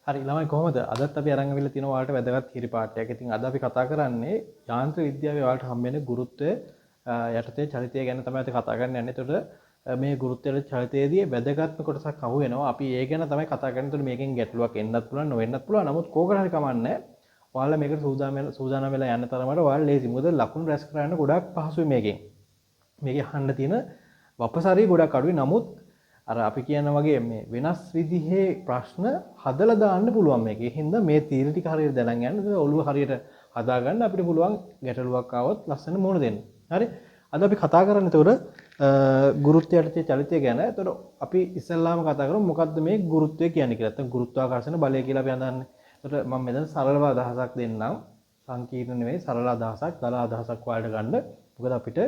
හරි ළමයි කොහොමද? අදත් අපි අරන් අවිල්ල තියෙන ඔයාලට වැදගත් හිරි පාඩයක්. ඉතින් අද අපි කතා කරන්නේ යාන්ත්‍ර විද්‍යාවේ ඔයාලට හම්බෙන ගුරුත්වය යටතේ චලිතය ගැන තමයි අපි කතා කරන්න යන්නේ. එතකොට මේ ගුරුත්වයේ චලිතයේදී වැදගත්ම කොටසක් අහු වෙනවා. අපි ඒ ගැන තමයි කතා කරන්නේ. එතකොට මේකෙන් ගැටලුවක් එන්නත් පුළුවන්, නොවෙන්නත් පුළුවන්. නමුත් කෝකට හරි කමන්නේ. ඔයාලා මේකට සූදානම් වෙලා යන්න තරමට ඔයාලා ලේසි. මොකද ලකුණු රැස් කරන්න ගොඩක් පහසුයි මේකෙන්. මේකේ අහන්න තියෙන වපසරිය ගොඩක් අඩුයි. නමුත් අර අපි කියන වගේ මේ වෙනස් විදිහේ ප්‍රශ්න හදලා දාන්න පුළුවන් මේකේ. හින්දා මේ තීර ටික හරියට දැනන් යන්න ඔළුව හරියට හදාගන්න අපිට පුළුවන් ගැටලුවක් ආවොත් ලස්සන මුහුණ දෙන්න. හරි? අද අපි කතා කරන්නේ එතකොට ගුරුත්වය යටතේ චලිතය ගැන. එතකොට අපි ඉස්සෙල්ලාම කතා කරමු මොකද්ද මේ ගුරුත්වය කියන්නේ කියලා. නැත්නම් ගුරුත්වාකර්ෂණ බලය කියලා අපි හඳන්නේ. එතකොට මම මෙතන සරලව අදහසක් දෙන්නම්. සංකීර්ණ නෙවෙයි සරල අදහසක්, දල අදහසක් වලට ගන්න. මොකද අපිට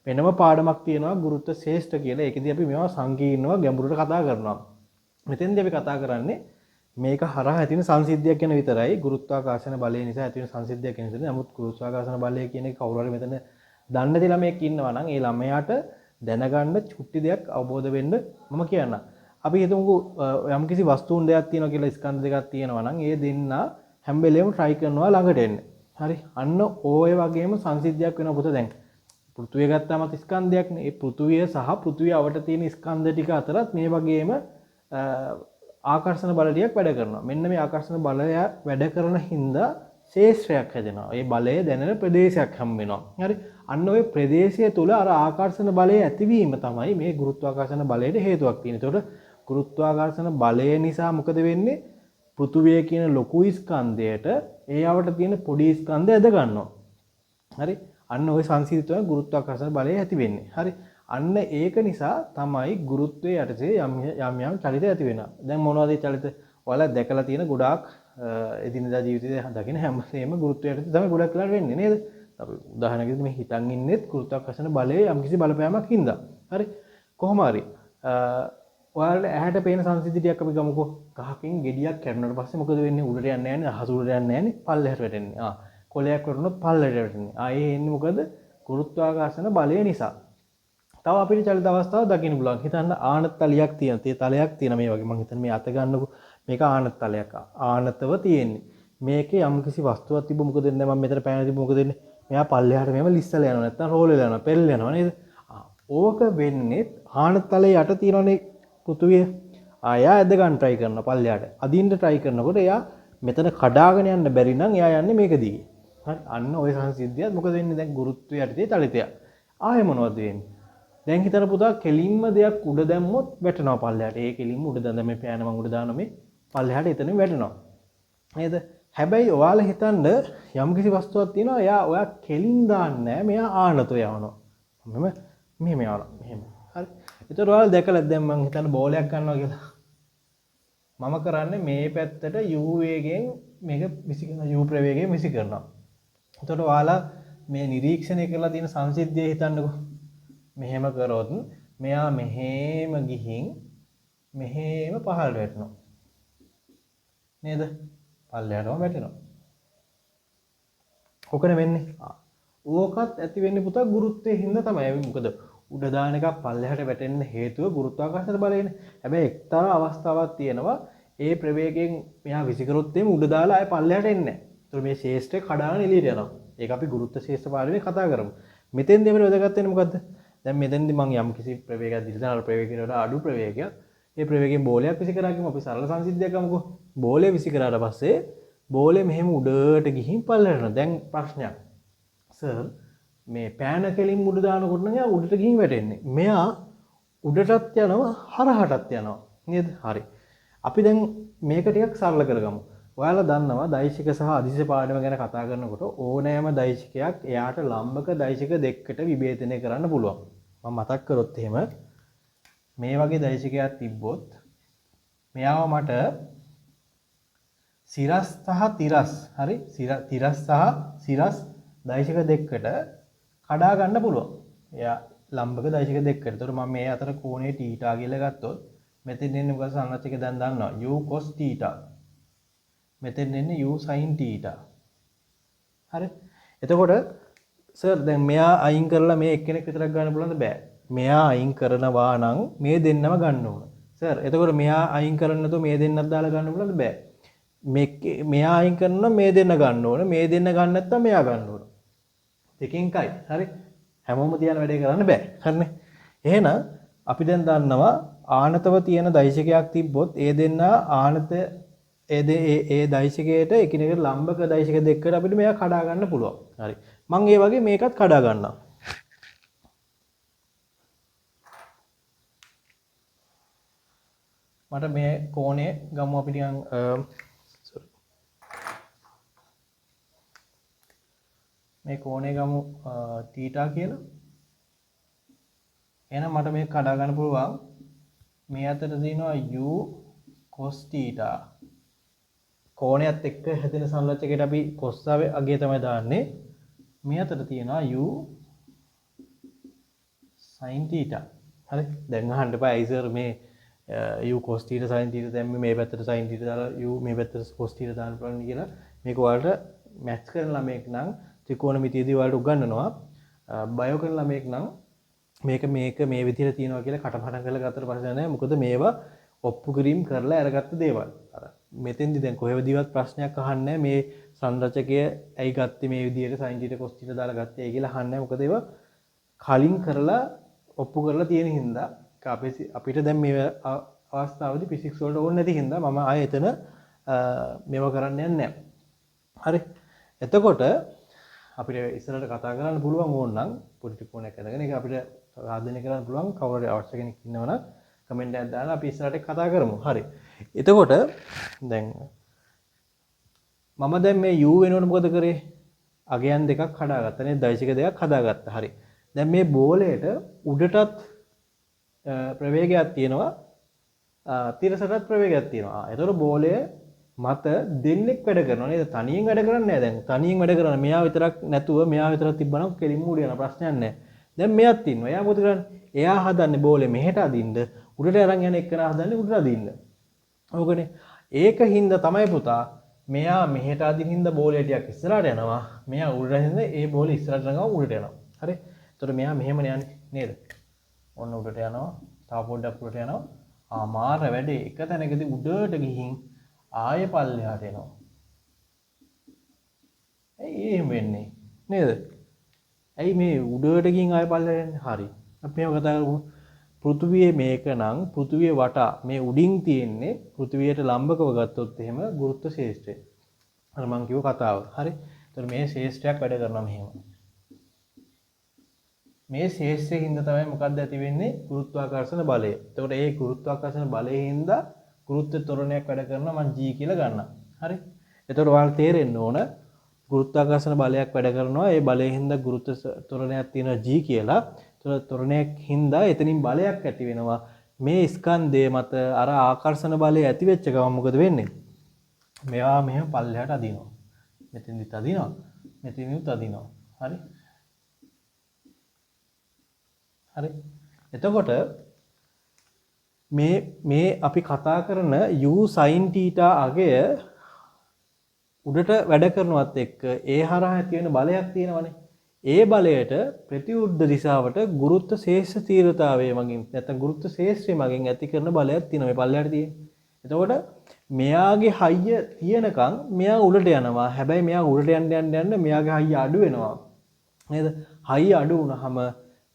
වෙනම පාඩමක් තියෙනවා ගුරුත්ව ශ්‍රේෂ්ඨ කියලා. ඒකෙදී අපි මේවා සංකීර්ණව ගැඹුරට කතා කරනවා. මෙතෙන්දී අපි කතා කරන්නේ මේක හරහා ඇතිවෙන සංසිද්ධියක් ගැන විතරයි. ගුරුත්වාකර්ෂණ බලය නිසා ඇතිවෙන සංසිද්ධියක් ගැන විතරයි. නමුත් ගුරුත්වාකර්ෂණ බලය කියන එක කවුරු හරි මෙතන දන්නේ නැති ළමයෙක් ඉන්නවා නම් ඒ ළමයාට දැනගන්න චුට්ටි දෙයක් අවබෝධ වෙන්න මම කියන්නම්. අපි හිතමුකෝ යම්කිසි වස්තුන් දෙකක් තියෙනවා කියලා ස්කන්ධ දෙකක් තියෙනවා නම් ඒ දෙන්න හැම වෙලේම try කරනවා ළඟට එන්න. හරි? අන්න ඔය වගේම සංසිද්ධියක් වෙනවා පුත දැන්. පෘථුවිය ගත්තාමත් ස්කන්ධයක්නේ. ඒ පෘථුවිය සහ පෘථුවිය අවට තියෙන ස්කන්ධ ටික අතරත් මේ වගේම ආකර්ෂණ බල ටිකක් වැඩ කරනවා. මෙන්න මේ ආකර්ෂණ බලය වැඩ කරන හින්දා ශේෂ්ත්‍රයක් හැදෙනවා. ඒ බලය දැනෙන ප්‍රදේශයක් හම් වෙනවා. හරි? අන්න ওই ප්‍රදේශය තුල අර ආකර්ෂණ බලය ඇතිවීම තමයි මේ ගුරුත්වාකර්ෂණ බලයට හේතුවක් තියෙන්නේ. ඒතකොට ගුරුත්වාකර්ෂණ බලය නිසා මොකද වෙන්නේ? පෘථුවිය කියන ලොකු ස්කන්ධයට ඒ අවට තියෙන පොඩි ස්කන්ධය ඇද ගන්නවා. හරි? අන්න ওই සංසිද්ධිය තමයි ගුරුත්වාකර්ෂණ බලය ඇති වෙන්නේ. හරි? අන්න ඒක නිසා තමයි ගුරුත්වයේ යටතේ යම් චලිත ඇති වෙනවා. දැන් මොනවද ඒ චලිත? ඔයාලා දැකලා තියෙන ගොඩාක් එදිනදා ජීවිතයේ දකින හැමදේම ගුරුත්වයේ යටතේ තමයි ගොඩක් වෙලාවට වෙන්නේ නේද? අපි උදාහරණයකට මේ හිතන් ඉන්නෙත් ගුරුත්වාකර්ෂණ බලයේ යම්කිසි බලපෑමක් හින්දා. හරි? කොහොම හරි ඔයාලට ඇහැට පේන සංසිද්ධිය ටිකක් අපි ගමුකෝ. ගහකින් ගෙඩියක් කැඩුණාට පස්සේ මොකද වෙන්නේ? උඩට යන්නේ නැහැ නේ, අහස උඩට යන්නේ නැහැ නේ, පල්ලෙහාට වැටෙන්නේ. කොලයක් වරුණොත් පල්ලෙට වැටෙන්නේ. ඒ එන්නේ මොකද? ගුරුත්වාකර්ෂණ බලය නිසා. තව අපිට චලිත අවස්ථාවක් දකින්න පුළුවන්. හිතන්න ආනත තලයක් තියෙන. තේ තලයක් තියෙන මේ වගේ. මම හිතන්නේ මේ අත ගන්නකො මේක ආනත තලයක්. ආනතව තියෙන්නේ. මේකේ යම්කිසි වස්තුවක් තිබ්බ මොකද වෙන්නේ? මම මෙතන පෑන තිබ්බ මොකද වෙන්නේ? මෙයා පල්ලෙහාට මෙහෙම ලිස්සලා යනවා. නැත්නම් රෝල් වෙලා යනවා. පෙරල යනවා නේද? ඕක වෙන්නේ ආනත තලයේ යට තියෙනනේ පෘථුවිය. එයා ඇද ගන්න try කරනවා පල්ලෙහාට. අදින්න try කරනකොට එයා මෙතන කඩාගෙන යන්න බැරි නම් එයා යන්නේ මේක දිගේ. හරි අන්න ওই සංසිද්ධියත් මොකද වෙන්නේ දැන් ගුරුත්වය යටතේ චලිතය. ආයෙ මොනවද වෙන්නේ? දැන් හිතන පුතා කෙලින්ම දෙයක් උඩ දැම්මොත් වැටෙනවා පල්ලෙහාට. ඒ කෙලින්ම උඩ දැම්ම මේ පෑන මම උඩ දානවා මේ පල්ලෙහාට එතනින් වැටෙනවා. නේද? හැබැයි ඔයාලා හිතන්න යම්කිසි වස්තුවක් තියෙනවා එයා ඔයා කෙලින් දාන්නේ නැහැ. මෙයා ආනතෝ යවනවා. මෙහෙම යවනවා. මෙහෙම. හරි. ඒතර ඔයාලා දැකලා දැන් මම හිතන්න බෝලයක් ගන්නවා කියලා. මම කරන්නේ මේ පැත්තට u වේගයෙන් මේක විසි කරනවා u ප්‍රවේගයෙන් විසි කරනවා. එතකොට ඔයාලා මේ නිරීක්ෂණය කරලා තියෙන සංසිද්ධිය හිතන්නකෝ. මෙහෙම කරොත් මෙයා මෙහෙම ගිහින් මෙහෙම පහළට වැටෙනවා. නේද? පල්ලෙහාටම වැටෙනවා. කොකනේ වෙන්නේ? ඕකත් ඇති වෙන්නේ පුතා ගුරුත්වයේ හින්දා තමයි. මොකද උඩ දාන එකක් පල්ලෙහාට වැටෙන්න හේතුව ගුරුත්වාකර්ෂණ බලයනේ. හැබැයි එක්තරා අවස්ථාවක් තියෙනවා ඒ ප්‍රවේගයෙන් මෙයා විසි කරොත් එimhe උඩ දාලා ආය පල්ලෙහාට එන්නේ නැහැ. ඒතර මේ ශේෂ්ත්‍රය කඩාගෙන එළියට යනවා. ඒක අපි ගුරුත්ව ශේෂ්ත්‍ර පාඩමේ කතා කරමු. මෙතෙන්දී අපිට වැදගත් වෙන්නේ මොකද්ද? දැන් මෙතෙන්දී මම යම් කිසි ප්‍රවේගයක් දිලිසන අර ප්‍රවේගයට වඩා අඩු ප්‍රවේගයක් ඒ ප්‍රවේගයෙන් බෝලයක් විසි කරා කියමු. අපි සරල සංසිද්ධියක් ගමුකෝ. බෝලය විසි කරාට පස්සේ බෝලය මෙහෙම උඩට ගිහින් පල්ලෙහාට යනවා. දැන් ප්‍රශ්නයක්. සර් මේ පෑන කෙලින් උඩ දානකොට නම් එයා උඩට ගිහින් වැටෙන්නේ. මෙයා උඩටත් යනවා හරහටත් යනවා. නේද? හරි. අපි දැන් මේක ටිකක් සරල කරගමු. ඔයාලා දන්නවා දෛශික සහ අදිශ පාඩම ගැන කතා කරනකොට ඕනෑම දෛශිකයක් එයාට ලම්බක දෛශික දෙකකට විභේදනය කරන්න පුළුවන්. මම මතක් කරොත් එහෙම මේ වගේ දෛශිකයක් තිබ්බොත් මෙයාව මට සිරස් සහ තිරස් හරි තිරස් සහ සිරස් දෛශික දෙකකට කඩා ගන්න පුළුවන්. එයා ලම්බක දෛශික දෙකකට. ඒතකොට මම මේ අතර කෝණේ θ කියලා ගත්තොත් මෙතෙන් එන්නේ මොකද සංරචක දැන් දන්නවා u cos θ. මෙතෙන් එන්නේ u sin θ. හරි. එතකොට සර් දැන් මෙයා අයින් කරලා මේ එක්කෙනෙක් විතරක් ගන්න පුළුවන්ද? බෑ. මෙයා අයින් කරනවා නම් මේ දෙන්නම ගන්න ඕන. සර් එතකොට මෙයා අයින් කරන්නේ නැතුව මේ දෙන්නත් දාලා ගන්න පුළුවන්ද? බෑ. මෙයා අයින් කරනවා මේ දෙන්න ගන්න ඕන. මේ දෙන්න ගන්න නැත්නම් මෙයා ගන්න ඕන. දෙකෙන් එකයි. හරි. හැමෝම තියන වැඩේ කරන්න බෑ. හරිනේ. එහෙනම් අපි දැන් දන්නවා ආනතව තියෙන දෛශකයක් තිබ්බොත් ඒ දෙන්න ආනත ඒ දෛශකයට එකිනෙකට ලම්බක දෛශක දෙකකට අපිට මේක කඩා ගන්න පුළුවන්. හරි. මම ඒ වගේ මේකත් කඩා ගන්නවා. මට මේ කෝණය ගමු අපි නිකන් මේ කෝණය ගමු තීටා කියලා. එහෙනම් මට මේක කඩා ගන්න පුළුවන්. මේ අතට තියෙනවා u cos θ. කෝණයත් එක්ක හැදෙන සංලච්ඡකයට අපි cos අගය තමයි දාන්නේ. මේ අතට තියෙනවා u sin θ. හරි. දැන් අහන්න එපා අයිසර් මේ u cos θ sin θ දැම්මේ මේ පැත්තට sin θ දාලා u මේ පැත්තට cos θ දාන්න පුළුවන් කියලා. මේක ඔයාලට මැච් කරන ළමෙක් නම් ත්‍රිකෝණමිතියදී ඔයාලට උගන්වනවා. බයෝ කරන ළමෙක් නම් මේක මේ විදිහට තියෙනවා කියලා කටපාඩම් කරලා ගත්තට පස්සේ නෑ. මොකද මේවා ඔප්පු කිරීම කරලා අරගත්ත දේවල්. අර මෙතෙන්දි දැන් කොහෙවදීවත් ප්‍රශ්නයක් අහන්නේ මේ සංරචකය ඇයි ගත්තේ මේ විදිහට sin θ cos θ දාලා ගත්තේ කියලා අහන්නේ. මොකද ඒවා කලින් කරලා ඔප්පු කරලා තියෙන හින්දා අපිට දැන් මේ අවස්ථාවේදී ෆිසික්ස් වලට ඕනේ නැති හින්දා මම ආයෙ එතන මේව කරන්න යන්නේ නැහැ. හරි. එතකොට අපිට ඉස්සරහට කතා කරන්න පුළුවන් ඕන නම් පොඩි ටිකෝණයක් අරගෙන ඒක අපිට සාධනය කරන්න පුළුවන් කවුරු හරි අවශ්‍ය කෙනෙක් ඉන්නවනම් කමෙන්ට් එකක් දාලා අපි ඉස්සරහට කතා කරමු. හරි. එතකොට දැන් මම දැන් මේ u වෙනකොට මොකද කරේ? අගයන් දෙකක් හදාගත්තා නේද? දෛශික දෙකක් හදාගත්තා. හරි. දැන් මේ බෝලයට උඩටත් ප්‍රවේගයක් තියෙනවා තිරසටත් ප්‍රවේගයක් තියෙනවා. ඒතකොට බෝලය මත දෙන්නෙක් වැඩ කරනවා නේද? තනියෙන් වැඩ කරන්නේ නැහැ දැන්. තනියෙන් වැඩ කරන මෙයා විතරක් නැතුව මෙයා විතරක් තිබ්බනම් කෙලින්ම උඩ යන ප්‍රශ්නයක් නැහැ. දැන් මෙයාත් ඉන්නවා. එයා මොකද කරන්නේ? එයා හදන්නේ බෝලේ මෙහෙට අදින්න, උඩට අරන් යන එක්කන හදන්නේ උඩට අදින්න. ඕකනේ. ඒකින්ද තමයි පුතා මෙයා මෙහෙට අදින්න හින්දා බෝලේ ටිකක් ඉස්සරහට යනවා. මෙයා උඩට හින්දා ඒ බෝලේ ඉස්සරහට යනවා උඩට යනවා. හරි? ඒතකොට මෙයා මෙහෙමනේ යන්නේ නේද? ඔන්න උඩට යනවා. තව පොඩ්ඩක් උඩට යනවා. මාර වැඩේ එක තැනකදී උඩට ගිහින් ආයෙ පල්ලෙහාට එනවා. ඇයි එහෙම වෙන්නේ? නේද? ඇයි මේ උඩට ගිහින් ආයෙ පල්ලෙහාට එන්නේ? හරි. අපි මේව කතා කරමු. පෘථුවියේ මේක නම් පෘථුවිය වටා මේ උඩින් තියෙන්නේ පෘථුවියට ලම්බකව ගත්තොත් එහෙම ගුරුත්ව ශේෂ්ත්‍රය. අර මං කිව්ව කතාව. හරි. ඒතර මේ ශේෂ්ත්‍රයක් වැඩ කරනවා මෙහෙම. මේ ශේෂ්ත්‍රයෙන් හින්දා තමයි මොකක්ද ඇති වෙන්නේ? ගුරුත්වාකර්ෂණ බලය. එතකොට ඒ ගුරුත්වාකර්ෂණ බලයෙන් හින්දා ගුරුත්ව ත්වරණයක් වැඩ කරනවා මං g කියලා ගන්නවා. හරි. එතකොට ඔයාලට තේරෙන්න ඕන ගුරුත්වාකර්ෂණ බලයක් වැඩ කරනවා. ඒ බලයෙන් හින්දා ගුරුත්ව ත්වරණයක් තියෙනවා g කියලා. එතකොට ත්වරණයක් හින්දා එතනින් බලයක් ඇති වෙනවා. මේ ස්කන්ධය මත අර ආකර්ෂණ බලය ඇති වෙච්ච ගමන් මොකද වෙන්නේ? මෙයා මෙහෙම පල්ලෙහාට අදිනවා. මෙතෙන්දිත් අදිනවා. මෙතෙන්දිත් අදිනවා. හරි. හරි. එතකොට මේ අපි කතා කරන u sin θ අගය උඩට වැඩ කරනවත් එක්ක ඒ හරහා ඇති වෙන බලයක් තියෙනවනේ. ඒ බලයට ප්‍රතිඋද්ධ දිශාවට ගුරුත්ව ශේෂ්ත්‍ර තීව්‍රතාවය මගින් නැත්නම් ගුරුත්ව ශේෂ්ත්‍රය මගින් ඇති කරන බලයක් තියෙනවා මේ පල්ලෙහාට තියෙන්නේ. එතකොට මෙයාගේ හයිය තියෙනකන් මෙයා උඩට යනවා. හැබැයි මෙයා උඩට යන්න මෙයාගේ හයිය අඩු වෙනවා. නේද? හයිය අඩු වුණාම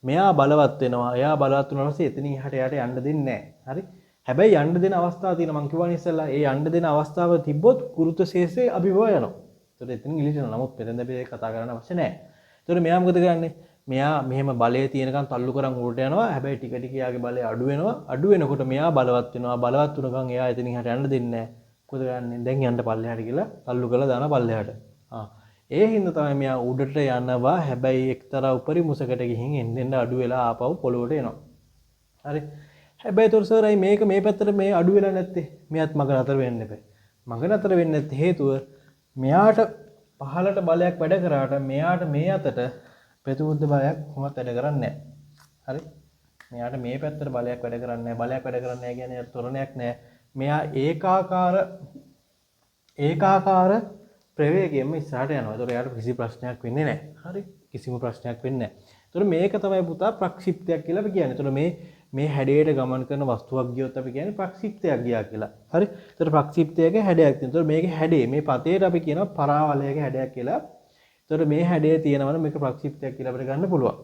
මෙයා බලවත් වෙනවා. එයා බලවත් වුණාට පස්සේ එතනින් එහාට යට යන්න දෙන්නේ නැහැ. හරි? හැබැයි යන්න දෙන අවස්ථාව තියෙනවා. මං කිව්වනේ ඉස්සෙල්ලා ඒ යන්න දෙන අවස්ථාව තිබ්බොත් ගුරුත්ව ශේෂ්ත්‍රයේ අභිභව යනවා. ඒතකොට එතනින් ඉලිටනවා. නමුත් මෙතෙන්ද අපි ඒක කතා කරන්න අවශ්‍ය නැහැ. ඒතකොට මෙයා මොකද කරන්නේ? මෙයා මෙහෙම බලය තියෙනකන් තල්ලු කරන් උඩට යනවා. හැබැයි ටික ටික යාගේ බලය අඩු වෙනවා. අඩු වෙනකොට මෙයා බලවත් වෙනවා. බලවත් වුණකන් එයා එතනින් එහාට යන්න දෙන්නේ නැහැ. මොකද කරන්නේ? දැන් යන්න පල්ලෙහාට කියලා තල්ලු කරලා දානවා පල්ලෙහාට. ඒ හින්දා තමයි මෙයා උඩට යනවා. හැබැයි එක්තරා උපරි මුසකට ගිහින් එන්න අඩු වෙලා ආපහු පොළොවට එනවා. හරි. හැබැයි තොර සර් අයි මේක මේ පැත්තට මේ අඩු වෙලා නැත්තේ. මෙයාත් මග නතර වෙන්න එපා. මග නතර වෙන්නේ නැති හේතුව මෙයාට පහළට බලයක් වැඩ කරාට මෙයාට මේ අතට ප්‍රතිබුද්ධ බලයක් කොහොමද වැඩ කරන්නේ නැහැ. හරි. මෙයාට මේ පැත්තට බලයක් වැඩ කරන්නේ නැහැ. බලයක් වැඩ කරන්නේ නැහැ කියන්නේ තොරණයක් නැහැ. මෙයා ඒකාකාර ප්‍රවේගයෙන්ම ඉස්සරහට යනවා. ඒතකොට එයාට කිසි ප්‍රශ්නයක් වෙන්නේ නැහැ. හරි? කිසිම ප්‍රශ්නයක් වෙන්නේ නැහැ. ඒතකොට මේක තමයි පුතා ප්‍රක්ෂිප්තයක් කියලා අපි කියන්නේ. ඒතකොට මේ හැඩයට ගමන් කරන වස්තුවක් ගියොත් අපි කියන්නේ ප්‍රක්ෂිප්තයක් ගියා කියලා. හරි. ඒතර ප්‍රක්ෂිප්තයක හැඩයක් තියෙනවා. ඒතර මේකේ හැඩේ මේ පතේට අපි කියනවා පරාවලයක හැඩයක් කියලා. ඒතර මේ හැඩය තියෙනවනම් මේක ප්‍රක්ෂිප්තයක් කියලා අපිට ගන්න පුළුවන්.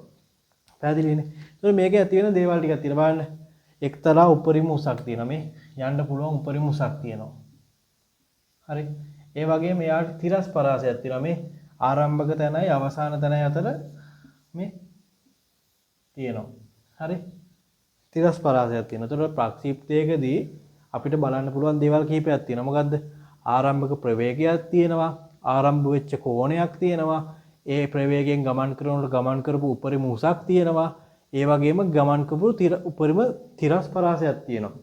පැහැදිලිනේ. ඒතර මේකේ ඇති වෙන දේවල් ටිකක් තියෙනවා බලන්න. එක්තරා උපරිම උසක් තියෙනවා. මේ යන්න පුළුවන් උපරිම උසක් තියෙනවා. හරි. ඒ වගේම එයාට තිරස් පරාසයක් තියෙනවා. මේ ආරම්භක තැනයි අවසාන තැනයි අතර මේ තියෙනවා. හරි. තිරස් පරාසයක් තියෙනවා. ඒතකොට ප්‍රක්ෂිප්තයකදී අපිට බලන්න පුළුවන් දේවල් කිහිපයක් තියෙනවා. මොකද්ද? ආරම්භක ප්‍රවේගයක් තියෙනවා. ආරම්භ වෙච්ච කෝණයක් තියෙනවා. ඒ ප්‍රවේගයෙන් ගමන් කරනකොට ගමන් කරපු උපරිම උසක් තියෙනවා. ඒ වගේම ගමන් කරපු උපරිම තිරස් පරාසයක් තියෙනවා.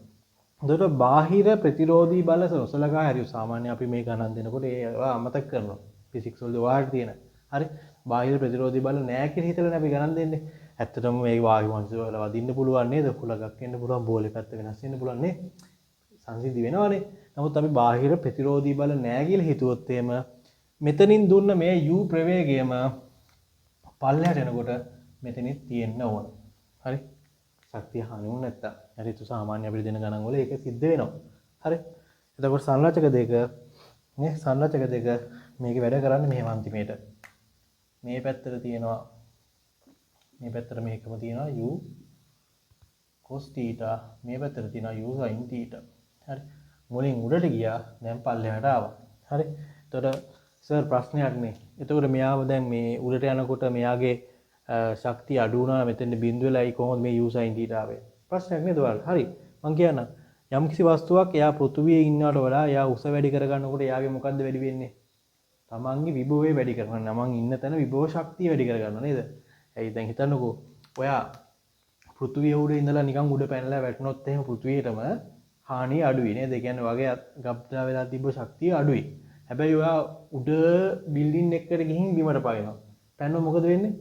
එතකොට බාහිර ප්‍රතිරෝධී බල සලකා හැරියු සාමාන්‍ය අපි මේ ගණන් දෙනකොට ඒවා අමතක කරනවා. ෆිසික්ස් වල ඔයාලට තියෙන. හරි. බාහිර ප්‍රතිරෝධී බල නැහැ කියලා හිතලානේ අපි ගණන් දෙන්නේ. ඇත්තටම මේ වායු වංශ වල වදින්න පුළුවන් නේද? කුලගක් එන්න පුළුවන්, බෝලේ පැත්ත වෙනස් වෙන්න පුළුවන් නේ. සංසිද්ධි වෙනවනේ. නමුත් අපි බාහිර ප්‍රතිරෝධී බල නැහැ කියලා හිතුවොත් එහෙම මෙතනින් දුන්න මේ u ප්‍රවේගයම පල්ලෙහාට එනකොට මෙතනින් තියෙන්න ඕන. හරි. ශක්තිය හානි වුනේ නැත්තම්. හරි. ඒක සාමාන්‍ය අපිට දෙන ගණන් වල ඒක සිද්ධ වෙනවා. හරි. එතකොට සංරචක දෙක නේ සංරචක දෙක මේක වැඩ කරන්නේ මෙහෙම අන්තිමේට. මේ පැත්තට තියෙනවා මේ පැත්තට මේකම තියෙනවා u cos theta මේ පැත්තට තියෙනවා u sin theta. හරි. මුලින් උඩට ගියා දැන් පල්ලෙහාට ආවා. හරි. එතකොට සර් ප්‍රශ්නයක් නේ. එතකොට මෙයාව දැන් මේ උඩට යනකොට මෙයාගේ ශක්තිය අඩු වුණා මෙතෙන් බිඳු වෙලායි කොහොමද මේ u sin theta ආවේ? ප්‍රශ්නයක් නේද ඔයාලට? හරි. මම කියන්නම්. යම්කිසි වස්තුවක් එයා පෘථුවියේ ඉන්නවට වඩා එයා උස වැඩි කරගන්නකොට එයාගේ මොකද්ද වැඩි වෙන්නේ? තමන්ගේ විභවය වැඩි කරගන්න. මම ඉන්න තැන විභව ශක්තිය වැඩි කරගන්න නේද? ඇයි දැන් හිතන්නකෝ ඔයා පෘථුවිය උඩ ඉඳලා නිකන් උඩ පැනලා වැටුනොත් එහෙම පෘථුවියටම හානිය අඩුයි නේද? ඒ කියන්නේ වගේ ගබ්දා වෙලා තිබ්බ ශක්තිය අඩුයි. හැබැයි ඔයා උඩ බිල්ඩින් එකකට ගිහින් බිමට පයින්නවා. පැනනොත් මොකද වෙන්නේ?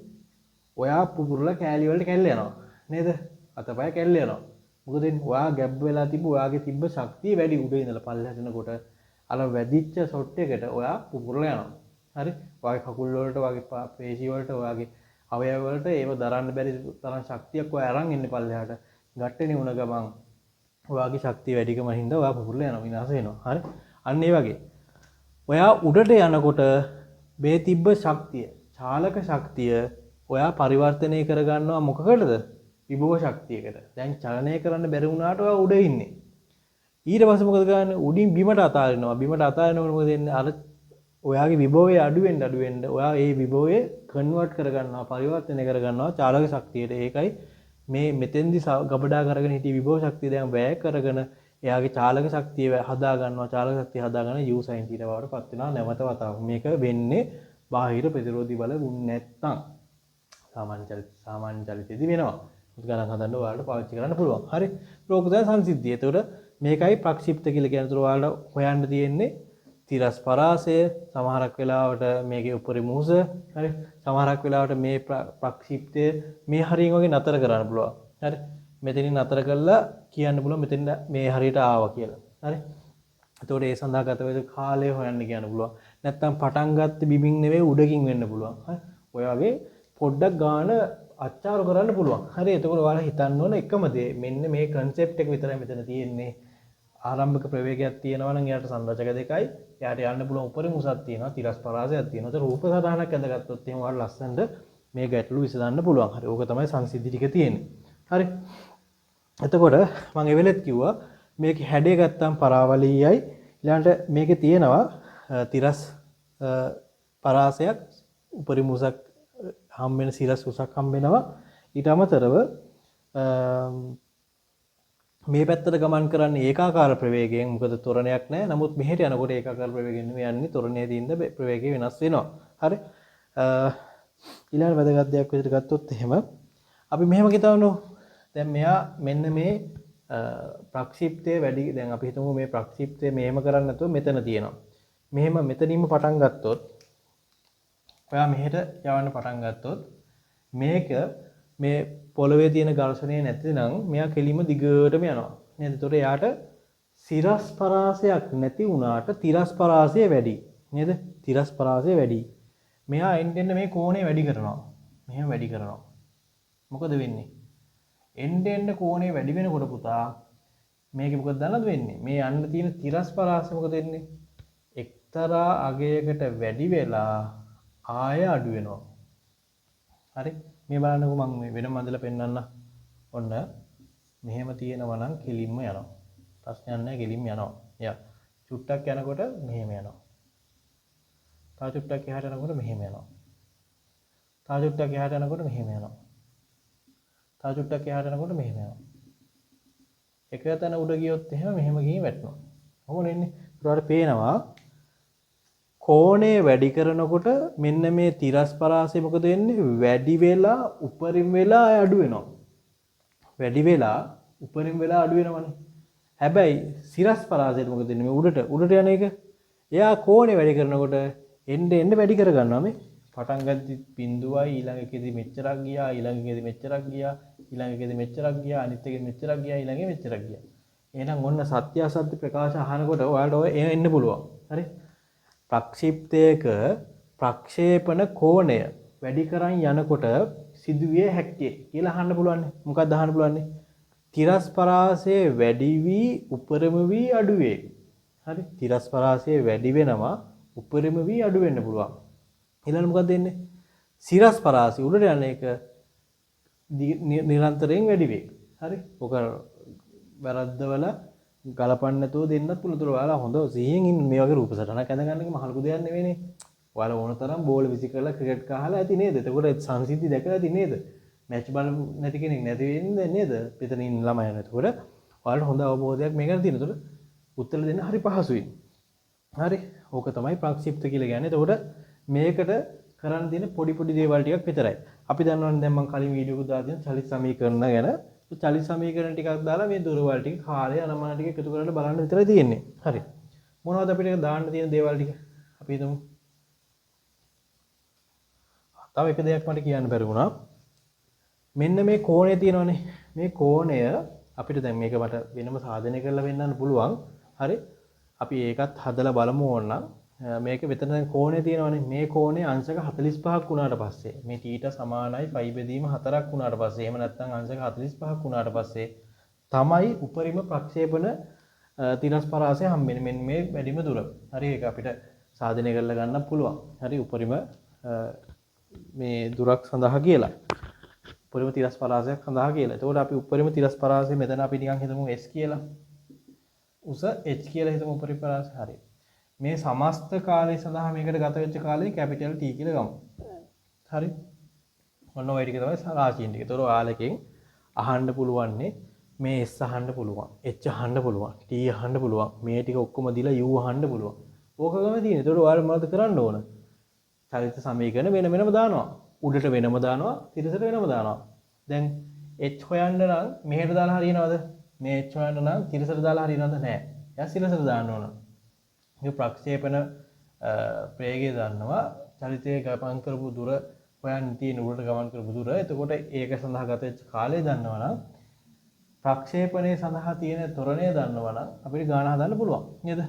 ඔයා පුපුරලා කෑලි වලට කැල්ල යනවා. නේද? අතපය කැල්ල යනවා. මොකද වෙන්නේ? ඔයා ගැබ් වෙලා තිබ්බ ඔයාගේ තිබ්බ ශක්තිය වැඩි උඩ ඉඳලා පල්ලෙහාට යනකොට අර වැදිච්ච ෂොට් එකට ඔයා පුපුරලා යනවා. හරි? ඔයාගේ කකුල් වලට ඔයාගේ පේශි වලට ඔයාගේ අවයව වලට ඒව දරන්න බැරි තරම් ශක්තියක් ඔයා අරන් ඉන්නේ පල්ලෙහාට. ගැටෙන්නේ වුණ ගමන් ඔයාගේ ශක්තිය වැඩිකම හින්දා ඔයා පුපුරලා යනවා විනාශ වෙනවා. හරි? අන්න ඒ වගේ. ඔයා උඩට යනකොට මේ තිබ්බ ශක්තිය, චාලක ශක්තිය ඔයා පරිවර්තනය කරගන්නවා මොකකටද? විභව ශක්තියකට. දැන් චලනය කරන්න බැරි වුණාට ඔයා උඩ ඉන්නේ. ඊට පස්සේ මොකද කරන්නේ? උඩින් බිමට අතාරිනවා. බිමට අතාරිනකොට මොකද වෙන්නේ? අර ඔයාගේ විභවය අඩු වෙන්න ඔයා ඒ විභවය කන්වර්ට් කරගන්නවා, පරිවර්තනය කරගන්නවා චාලක ශක්තියට. ඒකයි මේ මෙතෙන්දි ගබඩා කරගෙන හිටිය විභව ශක්තිය දැන් වැය කරගෙන එයාගේ චාලක ශක්තිය හදා ගන්නවා. චාලක ශක්තිය හදාගෙන u sin theta බවට පත් වෙනවා නැවත වතාවක්. මේක වෙන්නේ බාහිර ප්‍රතිරෝධී බල නැත්තම් සාමාන්‍ය චලිතයේදී වෙනවා. ගණන් හදන්න ඔයාලට පාවිච්චි කරන්න පුළුවන්. හරි. ලෝකෝත්තර සංසිද්ධිය. ඒතකොට මේකයි ප්‍රක්ෂිප්ත කියලා කියන්නේ. ඒතකොට ඔයාලට හොයන්න තියෙන්නේ තිරස් පරාසය, සමහරක් වෙලාවට මේකේ උපරිම උස, හරි. සමහරක් වෙලාවට මේ ප්‍රක්ෂිප්තය මේ හරියෙන් වගේ නතර කරන්න පුළුවන්. හරි. මෙතනින් නතර කරලා කියන්න පුළුවන් මෙතෙන් මේ හරියට ආවා කියලා. හරි. එතකොට ඒ සඳහා ගත වෙච්ච කාලය හොයන්න කියන්න පුළුවන්. නැත්තම් පටන් ගත්ත බිමින් නෙවෙයි උඩකින් වෙන්න පුළුවන්. හරි. ඔය වගේ පොඩ්ඩක් ගාන අච්චාරු කරන්න පුළුවන්. හරි. එතකොට ඔයාලා හිතන්න ඕන එකම දේ මෙන්න මේ concept එක විතරයි මෙතන තියෙන්නේ. ආරම්භක ප්‍රවේගයක් තියෙනවා නම් එයාට සංරචක දෙකයි. එයාට යන්න පුළුවන් උපරිම උසක් තියෙනවා. තිරස් පරාසයක් තියෙනවා. ඒක රූප සටහනක් ඇඳගත්තොත් එහෙම ඔයාලා ලස්සනට මේ ගැටලු විසඳන්න පුළුවන්. හරි. ඕක තමයි සංසිද්ධි ටික තියෙන්නේ. හරි. එතකොට මම එවෙලෙත් කිව්වා මේක හැඩය ගත්තම් පරාවලීයයි ඊළඟට මේකේ තියෙනවා තිරස් පරාසයක් උපරිම උසක් හම් වෙන සිරස් උසක් හම් වෙනවා ඊට අමතරව මේ පැත්තට ගමන් කරන්නේ ඒකාකාර ප්‍රවේගයෙන් මොකද ත්වරණයක් නැහැ නමුත් මෙහෙට යනකොට ඒකාකාර ප්‍රවේගයෙන් යන්නේ ත්වරණයේ දින්ද ප්‍රවේගය වෙනස් වෙනවා හරි ඊළඟ වැදගත් දෙයක් විදිහට ගත්තොත් එහෙම අපි මෙහෙම හිතවනෝ දැන් මෙයා මෙන්න මේ ප්‍රක්ෂිප්තයේ වැඩි දැන් අපි හිතමු මේ ප්‍රක්ෂිප්තය මෙහෙම කරන්නේ නැතුව මෙතන තියෙනවා. මෙහෙම මෙතනින්ම පටන් ගත්තොත් ඔයා මෙහෙට යවන්න පටන් ගත්තොත් මේක මේ පොළවේ තියෙන ඝර්ෂණය නැතිනම් මෙයා කෙලිම දිගටම යනවා. නේද? ඒතකොට එයාට සිරස් පරාසයක් නැති වුණාට තිරස් පරාසය වැඩි. නේද? තිරස් පරාසය වැඩි. මෙයා එන්න මේ කෝණය වැඩි කරනවා. මෙහෙම වැඩි කරනවා. මොකද වෙන්නේ? එන්න කෝණේ වැඩි වෙනකොට පුතා මේක මොකද දන්නවද වෙන්නේ? මේ යන්න තියෙන තිරස් පරාසය මොකද වෙන්නේ? එක්තරා අගයකට වැඩි වෙලා ආය අඩු වෙනවා. හරි? මේ බලන්නකෝ මම මේ වෙනම අඳලා පෙන්නන්න. ඔන්න මෙහෙම තියෙනවා නම් කෙලින්ම යනවා. ප්‍රශ්නයක් නැහැ කෙලින්ම යනවා. යා. චුට්ටක් යනකොට මෙහෙම යනවා. තව චුට්ටක් එහාට යනකොට මෙහෙම යනවා. තව චුට්ටක් එහාට යනකොට මෙහෙම යනවා. තව චුට්ටක් එහාට යනකොට මෙහෙම යනවා. එක තැන උඩ ගියොත් එහෙම මෙහෙම ගිහින් වැටෙනවා. කොහොමද එන්නේ? ඊට පේනවා කෝණය වැඩි කරනකොට මෙන්න මේ තිරස් පරාසය මොකද වෙන්නේ? වැඩි වෙලා උපරිම වෙලා අඩු වෙනවා. වැඩි වෙලා උපරිම වෙලා අඩු වෙනවනේ. හැබැයි සිරස් පරාසයට මොකද වෙන්නේ? මේ උඩට යන එක. එයා කෝණය වැඩි කරනකොට එන්න වැඩි කර ගන්නවා මේ. පටන් ගද්දි බිඳුවයි ඊළඟ එකේදී මෙච්චරක් ගියා, ඊළඟ එකේදී මෙච්චරක් ගියා, ඊළඟ එකේදී මෙච්චරක් ගියා, අනිත් එකේදී මෙච්චරක් ගියා, ඊළඟ එකේ මෙච්චරක් ගියා. එහෙනම් ඔන්න සත්‍ය අසත්‍ය ප්‍රකාශ අහනකොට ඔයාලට ඔය එන්න පුළුවන්. හරි? ප්‍රක්ෂිප්තයක ප්‍රක්ෂේපණ කෝණය වැඩි කරන් යනකොට සිදුවිය හැක්කේ කියලා අහන්න පුළුවන්. මොකක්ද අහන්න පුළුවන්? තිරස් පරාසය වැඩි වී උපරිම වී අඩු වේ. හරි? තිරස් පරාසය වැඩි වෙනවා උපරිම වී අඩු වෙන්න පුළුවන්. ඊළඟ මොකක්ද වෙන්නේ? සිරස් පරාසය උඩට යන එක නිරන්තරයෙන් වැඩි වේ. හරි? ඔක වැරද්දවල ගලපන්න නැතුව දෙන්නත් පුළුවන්. ඔයාලා හොඳ සිහියෙන් ඉන්න මේ වගේ රූප සටහනක් ඇඳ ගන්න එක මහ ලොකු දෙයක් නෙවෙයිනේ. ඔයාලා ඕන තරම් බෝල විසි කරලා ක්‍රිකට් ගහලා ඇති නේද? එතකොට සංසිද්ධි දැකලා ඇති නේද? මැච් බලමු නැති කෙනෙක් නැති වෙන්නේ නේද? පිටන ඉන්න ළමයි නේද? එතකොට ඔයාලට හොඳ අවබෝධයක් මේකට තියෙන. එතකොට උත්තර දෙන්න හරි පහසුයි. හරි? ඕක තමයි ප්‍රක්ෂිප්ත කියලා කියන්නේ. එතකොට මේකට කරන්න තියෙන පොඩි දේවල් ටිකක් විතරයි. අපි දන්නවනේ දැන් මම කලින් වීඩියෝ එකක් දාලා තියෙන චලිත සමීකරණ ගැන. චලිත සමීකරණ ටිකක් දාලා මේ දුරවල් ටික කාලය අනමාන ටික එකතු කරලා බලන්න විතරයි තියෙන්නේ. හරි. මොනවද අපිට දාන්න තියෙන දේවල් ටික? අපි හිතමු. තව එක දෙයක් මට කියන්න බැරි වුණා. මෙන්න මේ කෝණය තියෙනවනේ. මේ කෝණය අපිට දැන් මේක මට වෙනම සාධනය කරලා වෙන්නන්න පුළුවන්. හරි. අපි ඒකත් හදලා බලමු ඕනනම්. මේක මෙතන දැන් කෝණය තියෙනවනේ. මේ කෝණය අංශක 45ක් වුණාට පස්සේ මේ θීට සමානයි පයි බෙදීම 4ක් වුණාට පස්සේ එහෙම නැත්නම් අංශක 45ක් වුණාට පස්සේ තමයි උපරිම ප්‍රක්ෂේපණ තිරස් පරාසය හම්බෙන්නේ. මෙන්න මේ වැඩිම දුර. හරි ඒක අපිට සාධනය කරලා ගන්න පුළුවන්. හරි උපරිම මේ දුරක් සඳහා කියලා. උපරිම තිරස් පරාසයක් සඳහා කියලා. එතකොට අපි උපරිම තිරස් පරාසය මෙතන අපි නිකන් හිතමු S කියලා. උස H කියලා හිතමු උපරිම පරාසය. හරි. මේ සමස්ත කාලය සඳහා මේකට ගත වෙච්ච කාලය කැපිටල් T කියලා ගමු. හරි. ඔන්න ඔය ටික තමයි රාශීන් ටික. ඒතකොට ඔයාලකින් අහන්න පුළුවන්නේ මේ S අහන්න පුළුවන්, H අහන්න පුළුවන්, T අහන්න පුළුවන්. මේ ටික ඔක්කොම දීලා U අහන්න පුළුවන්. ඕක ගම තියෙන. ඒතකොට ඔයාලා මොනවද කරන්න ඕන? චලිත සමීකරණ වෙනම දානවා. උඩට වෙනම දානවා, තිරසට වෙනම දානවා. දැන් H හොයන්න නම් මෙහෙට දාලා හරියනවද? මේ H හොයන්න නම් තිරසට දාලා හරියනවද? නැහැ. එයා සිරසට දාන්න ඕන. මේ ප්‍රක්ෂේපණ ප්‍රේගය දන්නවා චලිතයේ ගමන් කරපු දුර හොයන්න තියෙන උඩට ගමන් කරපු දුර. එතකොට ඒක සඳහා ගත වෙච්ච කාලය දන්නවා නම් ප්‍රක්ෂේපණය සඳහා තියෙන ත්වරණය දන්නවා නම් අපිට ගාන හදන්න පුළුවන් නේද?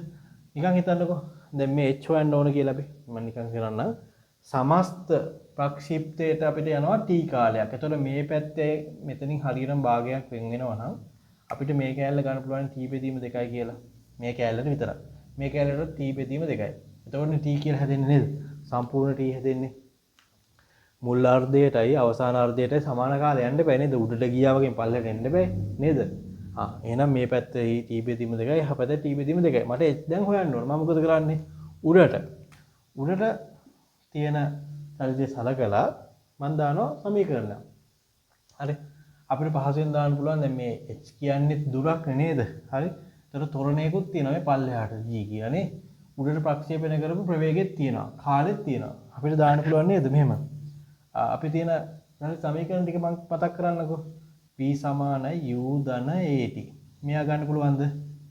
නිකන් හිතන්නකෝ. දැන් මේ h හොයන්න ඕන කියලා අපි මම නිකන් කරන්නම්. සමස්ත ප්‍රක්ෂිප්තයට අපිට යනවා t කාලයක්. එතකොට මේ පැත්තේ මෙතනින් හරියටම භාගයක් වෙන වෙනවා නම් අපිට මේ කෑල්ල ගන්න පුළුවන් t බෙදීම 2යි කියලා. මේ කෑල්ලට විතරක්. මේ කෑල්ලට t බෙදීම 2යි. එතකොට t කියලා හැදෙන්නේ නේද? සම්පූර්ණ t හැදෙන්නේ. මුල් අර්ධයටයි අවසාන අර්ධයටයි සමාන කාලය යන්න බෑ නේද? උඩට ගියා වගේ පල්ලෙට එන්න බෑ නේද? එහෙනම් මේ පැත්තේ t බෙදීම 2යි, එහා පැත්තේ t බෙදීම 2යි. මට h දැන් හොයන්න ඕන. මම මොකද කරන්නේ? උඩට තියෙන චලිතය සලකලා මම දානවා සමීකරණය. හරි. අපිට පහසුවෙන් දාන්න පුළුවන් දැන් මේ h කියන්නේ දුරක් නේද? හරි. ඒතර ත්වරණයකුත් තියෙනවා මේ පල්ලෙහාට g කියන්නේ. උඩට ප්‍රක්ෂේපණය කරපු ප්‍රවේගෙත් තියෙනවා. කාලෙත් තියෙනවා. අපිට දාන්න පුළුවන් නේද මෙහෙම? අපි තියෙන සමීකරණ ටික මම මතක් කරන්නකෝ. p සමානයි u ධන at. මෙයා ගන්න පුළුවන්ද?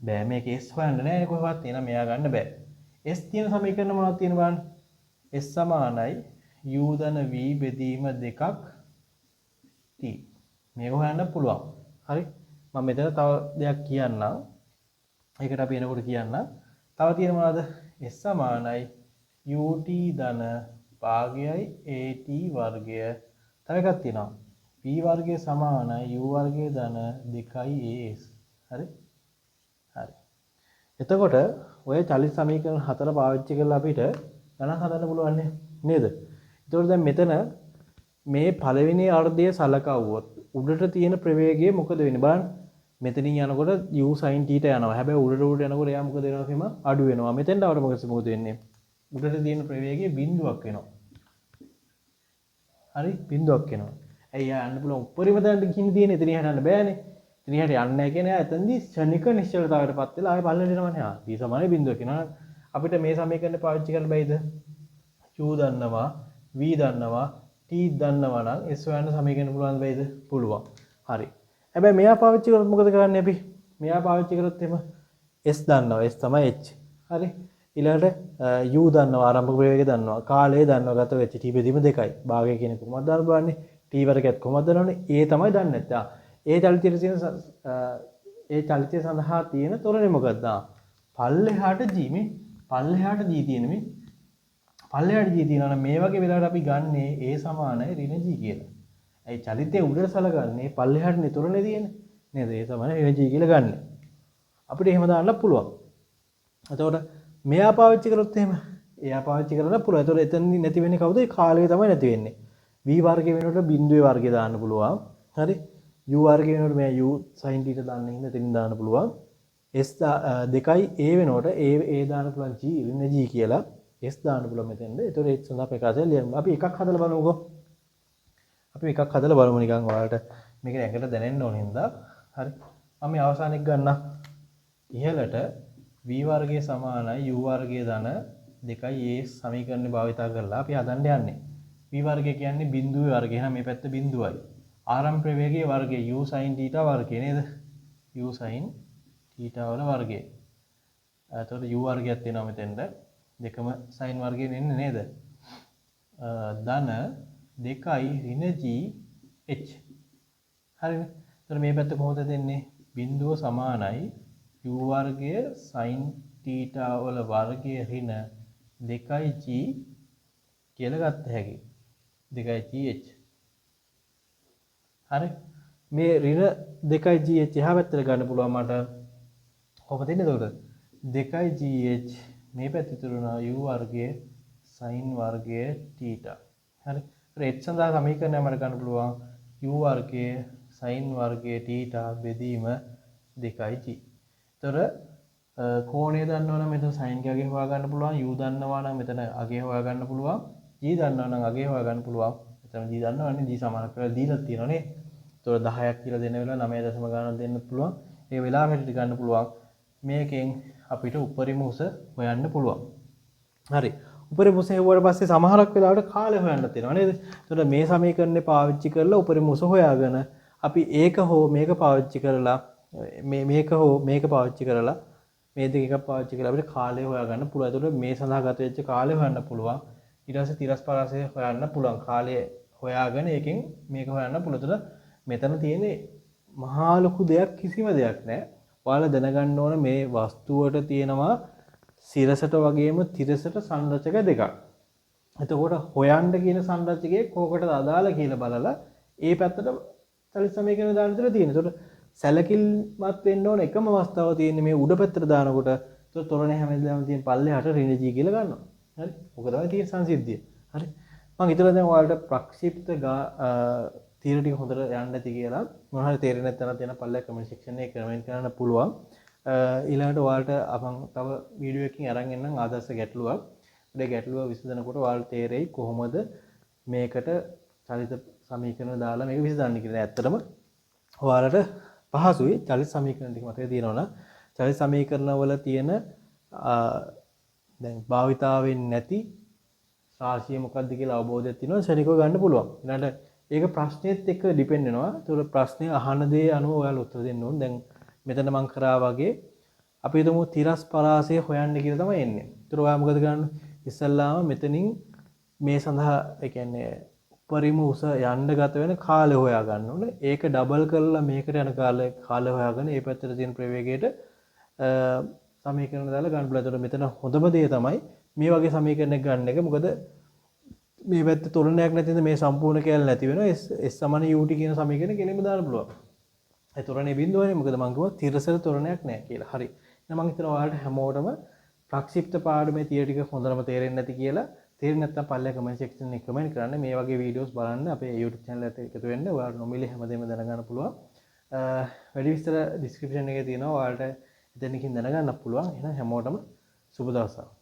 බෑ. මේක s හොයන්න නෑ කොහොමවත්. එහෙනම් මෙයා ගන්න බෑ. s තියෙන සමීකරණ මොනවද තියෙන බලන්න. s සමානයි u ධන v බෙදීම 2ක් t. මේක හොයන්න පුළුවන්. හරි. මම මෙතන තව දෙයක් කියන්නම්. ඒකට අපි එනකොට කියන්න. තව තියෙන මොනවද? s සමානයි ut ධන භාගයයි at වර්ගය. තව එකක් තියෙනවා. v වර්ගය සමානයි u වර්ගයේ ධන 2as. හරි? හරි. එතකොට ඔය චලිත සමීකරණ හතර පාවිච්චි කරලා අපිට ගණන් හදන්න පුළුවන් නේද? එතකොට දැන් මෙතන මේ පළවෙනි අර්ධය සලකවුවොත් උඩට තියෙන ප්‍රවේගය මොකද වෙන්නේ බලන්න. මෙතනින් යනකොට u sin θ යනවා. හැබැයි උඩට යනකොට එයා මොකද වෙනවා කියම අඩු වෙනවා. මෙතෙන්ට આવර මොකද වෙන්නේ? උඩට තියෙන ප්‍රවේගය බිඳුවක් වෙනවා. හරි? බිඳුවක් වෙනවා. ඇයි යන්න පුළුවන් උඩරිම තැනට ගිහින් තියෙන එතන යන්න බෑනේ. එතන යන්න යන්නේ නැහැ කියන්නේ එතනදී ක්ෂණික නිශ්චලතාවයටපත් වෙලා ආයෙ පල්ලෙට යනවනේ. ආ d සමානයි බිඳුව කියනවා. අපිට මේ සමීකරණය පාවිච්චි කරන්න බැයිද? u දන්නවා, v දන්නවා, t දන්නවා නම් s හොයන්න සමීකරණ පුළුවන් බැයිද? පුළුවන්. හරි. හැබැයි මෙයා පාවිච්චි කරොත් මොකද කරන්නේ අපි? මෙයා පාවිච්චි කරොත් එම s දන්නවා. s තමයි h. හරි. ඊළඟට u දන්නවා, ආරම්භක ප්‍රවේගය දන්නවා, කාලය දන්නවා, ගත වෙච්ච t බෙදීම 2යි. භාගය කියන්නේ කොහොමද දාන්න බලන්නේ? t වර්ගයත් කොහොමද දාන්නේ? a තමයි දන්නේ නැත්නම්. ඒ චලිතයේ තියෙන ඒ චලිතය සඳහා තියෙන තොරණය මොකක්ද? පල්ලෙහාට g මේ පල්ලෙහාට g තියෙන මේ පල්ලෙහාට g තියෙනවා නම් මේ වගේ වෙලාවට අපි ගන්නේ a සමානයි ඍණ g කියලා. ඒ චලිතය උඩට සලකන්නේ පල්ලෙහාට නිතරනේ තියෙන්නේ. නේද? ඒ තමයි ඍණ g කියලා ගන්න. අපිට එහෙම දාන්න පුළුවන්. එතකොට මෙයා පාවිච්චි කරොත් එහෙම එයා පාවිච්චි කරලා පුළුවන්. එතකොට එතනදි නැති වෙන්නේ කවුද? කාලය තමයි නැති වෙන්නේ. v වර්ගය වෙනකොට බිඳුවේ වර්ගය දාන්න පුළුවන්. හරි? u වර්ගය වෙනකොට මේ u sin θ දාන්න ඉන්න එතනින් දාන්න පුළුවන්. s 2යි a වෙනකොට a දාන්න පුළුවන් g ඍණ g කියලා s දාන්න පුළුවන් මෙතෙන්ද. එතකොට h සඳහා ප්‍රකාශය ලියමු. අපි එකක් හදලා බලමුකෝ. අපි එකක් හදලා බලමු නිකන් ඔයාලට මේක ඇඟට දැනෙන්න ඕන හින්දා. හරි. මම මේ අවසාන එක ගන්නම්. ඉහළට v වර්ගය සමානයි u වර්ගයේ ධන 2a සමීකරණය භාවිතා කරලා අපි හදන්න යන්නේ. v වර්ගය කියන්නේ බිඳුවේ වර්ගය. එහෙනම් මේ පැත්ත බිඳුවයි. ආරම්භ ප්‍රවේගයේ වර්ගය u sin θ වර්ගය නේද? u sin θ වල වර්ගය. එතකොට u වර්ගයක් තියෙනවා මෙතෙන්ද. දෙකම sin වර්ගයෙන් එන්නේ නේද? ධන 2යි ඍණ g h. හරිනේ. එතකොට මේ පැත්ත කොහොමද දෙන්නේ? බිඳුව සමානයි u වර්ගය sin θ වල වර්ගය ඍණ 2g කියලා ගත්ත හැකි. 2gh. හරි. මේ ඍණ 2gh එහා පැත්තට ගන්න පුළුවන් මට. කොහොමද දෙන්නේ එතකොට? 2gh මේ පැත්ත ඉතුරුනා u වර්ගය sin වර්ගය θ. හරි. ඒත් h සඳහා සමීකරණය මට ගන්න පුළුවන් u වර්ගය sin වර්ගය θ බෙදීම 2g. ඒතර කෝණය දන්නවනම් මෙතන sin එක අගය හොයා ගන්න පුළුවන්. u දන්නවා නම් මෙතන අගය හොයා ගන්න පුළුවන්. g දන්නවා නම් අගය හොයා ගන්න පුළුවන්. මෙතන g දන්නවනේ g සමාන කරලා දීලා තියෙනවා නේ. ඒතර 10ක් කියලා දෙන වෙලාව 9 දශම ගණන් දෙන්න පුළුවන්. ඒ වෙලාවට ගන්න පුළුවන්. මේකෙන් අපිට උපරිම උස හොයන්න පුළුවන්. හරි. උපරිම උස හෙව්වට පස්සේ සමහරක් වෙලාවට කාලය හොයන්න තියෙනවා නේද? එතකොට මේ සමීකරණේ පාවිච්චි කරලා උපරිම උස හොයාගෙන අපි ඒක හෝ මේක පාවිච්චි කරලා මේක හෝ මේක පාවිච්චි කරලා මේ දෙක එකක් පාවිච්චි කරලා අපිට කාලය හොයාගන්න පුළුවන්. එතකොට මේ සඳහා ගත වෙච්ච කාලය හොයන්න පුළුවන්. ඊට පස්සේ තිරස් පරාසය හොයන්න පුළුවන්. කාලය හොයාගෙන ඒකෙන් මේක හොයන්න පුළුවන්. එතකොට මෙතන තියෙන්නේ මහා ලොකු දෙයක් කිසිම දෙයක් නැහැ. ඔයාලා දැනගන්න ඕන මේ වස්තුවට තියෙනවා සිරසට වගේම තිරසට සංරචක දෙකක්. එතකොට හොයන්න කියන සංරචකයේ කෝකටද අදාළ කියලා බලලා ඒ පැත්තට චලිත සමීකරණ දාන්න විතර තියෙනවා. එතකොට සැලකිලිමත් වෙන්න ඕන එකම අවස්ථාව තියෙන්නේ මේ උඩ පැත්තට දානකොට. එතකොට තොරණේ හැමදේම තියෙන පල්ලෙහාට ඍණ g කියලා ගන්නවා. හරි. ඔක තමයි තියෙන සංසිද්ධිය. හරි. මම හිතලා දැන් ඔයාලට ප්‍රක්ෂිප්ත තීර ටික හොඳට යන්න නැති කියලා මොනවා හරි තේරෙන්නේ නැත්නම් තියෙන පල්ලෙහා කමෙන්ට් සෙක්ෂන් එකේ කමෙන්ට් කරන්න පුළුවන්. ඊළඟට ඔයාලට මම තව වීඩියෝ එකකින් අරන් එන්නම් ආදර්ශ ගැටලුවක්. ඒ ගැටලුව විසඳනකොට ඔයාලට තේරෙයි කොහොමද මේකට චලිත සමීකරණ දාලා මේක විසඳන්නේ කියලා. ඇත්තටම ඔයාලට පහසුයි චලිත සමීකරණ ටික මතකේ තියෙනවනම් චලිත සමීකරණ වල තියෙන දැන් භාවිතාවෙන් නැති රාශිය මොකක්ද කියලා අවබෝධයක් තියෙනවා ශනිකව ගන්න පුළුවන්. ඊළඟට ඒක ප්‍රශ්නෙත් එක්ක ඩිපෙන්ඩ් වෙනවා. ඒතකොට ප්‍රශ්නේ අහන දේ අනුව ඔයාලා උත්තර දෙන්න ඕන. දැන් මෙතන මම කරා වගේ අපි හිතමු තිරස් පරාසය හොයන්න කියලා තමයි එන්නේ. ඒතර ඔයා මොකද කරන්නේ? ඉස්සල්ලාම මෙතනින් මේ සඳහා ඒ කියන්නේ උපරිම උස යන්න ගත වෙන කාලය හොයා ගන්න ඕනේ. ඒක ඩබල් කරලා මේකට යන කාලය හොයාගෙන ඒ පැත්තට තියෙන ප්‍රවේගයට සමීකරණ දාලා ගන්න පුළුවන්. ඒතර මෙතන හොඳම දේ තමයි මේ වගේ සමීකරණයක් ගන්න එක. මොකද මේ පැත්තේ තොරණයක් නැතිද මේ සම්පූර්ණ කැලේ නැති වෙනවා. S සමාන UT කියන සමීකරණය කෙලින්ම දාන්න පුළුවන්. ඒ තොරණේ බිඳුවනේ මොකද මම කිව්වා තිරසර තොරණයක් නැහැ කියලා. හරි. එහෙනම් මම හිතනවා ඔයාලට හැමෝටම ප්‍රක්ෂිප්ත පාඩමේ තියරි ටික හොඳටම තේරෙන්නේ නැති කියලා. තේරෙන්නේ නැත්නම් පල්ලෙහා කමෙන්ට් සෙක්ෂන් එකේ කමෙන්ට් කරන්න. මේ වගේ වීඩියෝස් බලන්න අපේ YouTube channel එකට එකතු වෙන්න. ඔයාලට නොමිලේ හැමදේම දැනගන්න පුළුවන්. වැඩි විස්තර ඩිස්ක්‍රිප්ෂන් එකේ තියෙනවා. ඔයාලට එතනකින් දැනගන්න පුළුවන්. එහෙනම් හැමෝටම සුබ දවසක්.